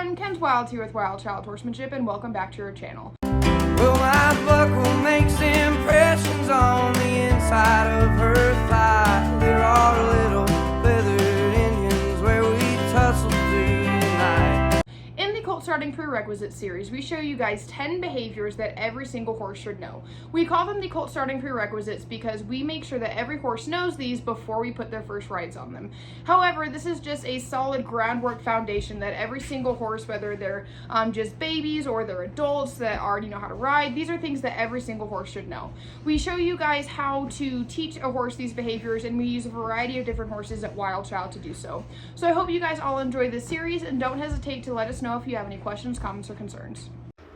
everyone, Ken's Wild here with Wild Child Horsemanship, and welcome back to your channel. Well, my buckle makes impressions on the inside of her thigh. There are little feathered Indians where we tussle through the night. In the Colt Starting Prerequisites series, we show you guys 10 behaviors that every single horse should know. We call them the Colt Starting Prerequisites because we make sure that every horse knows these before we put their first rides on them. However, this is just a solid groundwork foundation that every single horse, whether they're just babies or they're adults that already know how to ride, these are things that every single horse should know. We show you guys how to teach a horse these behaviors, and we use a variety of different horses at Wild Child to do so. So I hope you guys all enjoy this series, and don't hesitate to let us know if you have any questions, comments, or concerns.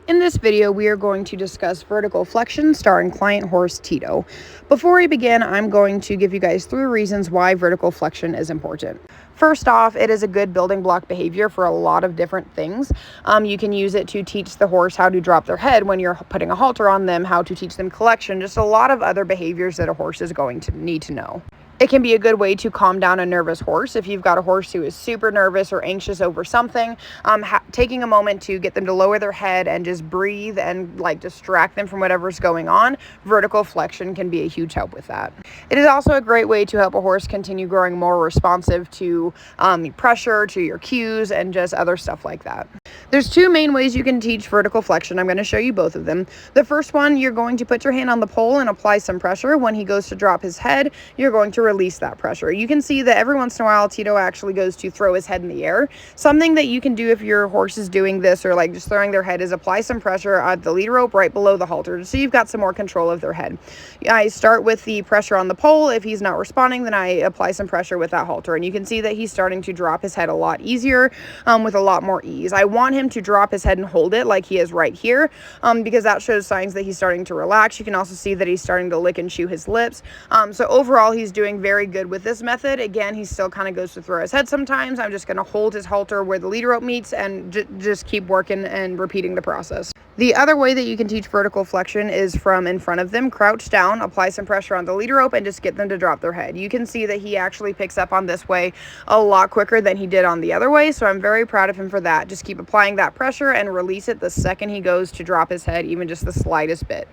In this video, we are going to discuss vertical flexion starring client horse Tito. Before we begin, I'm going to give you guys 3 reasons why vertical flexion is important. First off, it is a good building block behavior for a lot of different things. You can use it to teach the horse how to drop their head when you're putting a halter on them, how to teach them collection, just a lot of other behaviors that a horse is going to need to know. It can be a good way to calm down a nervous horse. If you've got a horse who is super nervous or anxious over something, taking a moment to get them to lower their head and just breathe and distract them from whatever's going on, vertical flexion can be a huge help with that. It is also a great way to help a horse continue growing more responsive to pressure, to your cues, and just other stuff like that. There's 2 main ways you can teach vertical flexion. I'm going to show you both of them. The first one, you're going to put your hand on the pole and apply some pressure. When he goes to drop his head, you're going to release that pressure. You can see that every once in a while Tito actually goes to throw his head in the air. Something that you can do if your horse is doing this or just throwing their head is apply some pressure at the lead rope right below the halter so you've got some more control of their head. I start with the pressure on the pole. If he's not responding, then I apply some pressure with that halter, and you can see that he's starting to drop his head a lot easier with a lot more ease. I want him to drop his head and hold it like he is right here because that shows signs that he's starting to relax. You can also see that he's starting to lick and chew his lips. So overall, he's doing very good with this method. Again, he still kind of goes to throw his head sometimes. I'm just going to hold his halter where the lead rope meets and just keep working and repeating the process. The other way that you can teach vertical flexion is from in front of them, crouch down, apply some pressure on the lead rope, and just get them to drop their head. You can see that he actually picks up on this way a lot quicker than he did on the other way, so I'm very proud of him for that. Just keep applying that pressure and release it the second he goes to drop his head, even just the slightest bit.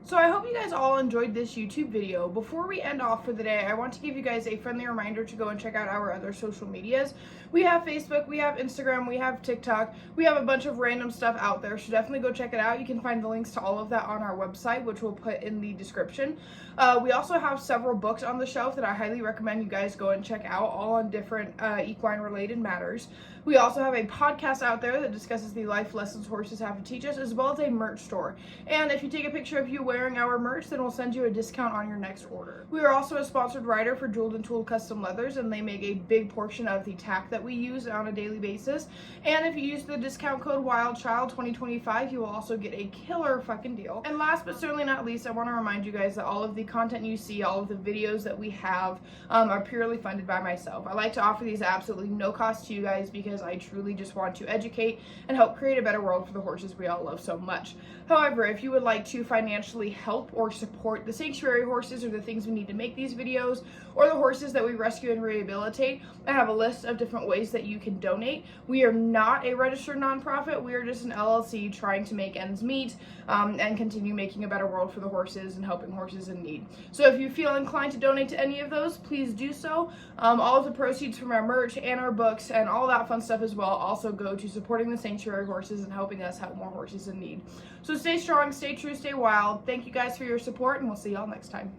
So I hope you guys all enjoyed this YouTube video. Before we end off for the day, I want to give you guys a friendly reminder to go and check out our other social medias. We have Facebook, we have Instagram, we have TikTok, we have a bunch of random stuff out there, so definitely go check it out. You can find the links to all of that on our website, which we'll put in the description. We also have several books on the shelf that I highly recommend you guys go and check out, all on different equine related matters. We also have a podcast out there that discusses the life lessons horses have to teach us, as well as a merch store. And if you take a picture of you wearing our merch, then we'll send you a discount on your next order. We are also a sponsored rider for Jeweled and Tooled Custom Leathers, and they make a big portion of the tack that we use on a daily basis. And if you use the discount code WILDCHILD2025, you will also get a killer fucking deal. And last but certainly not least, I want to remind you guys that all of the content you see, all of the videos that we have are purely funded by myself. I like to offer these at absolutely no cost to you guys because I truly just want to educate and help create a better world for the horses we all love so much. However, if you would like to financially help or support the sanctuary horses or the things we need to make these videos, or the horses that we rescue and rehabilitate, I have a list of different ways that you can donate. We are not a registered nonprofit. We are just an LLC trying to make ends meet and continue making a better world for the horses and helping horses in need. So if you feel inclined to donate to any of those, please do so. All of the proceeds from our merch and our books and all that fun stuff as well also go to supporting the sanctuary horses and helping us help more horses in need. So stay strong, stay true, stay wild. Thank you guys for your support, and we'll see y'all next time.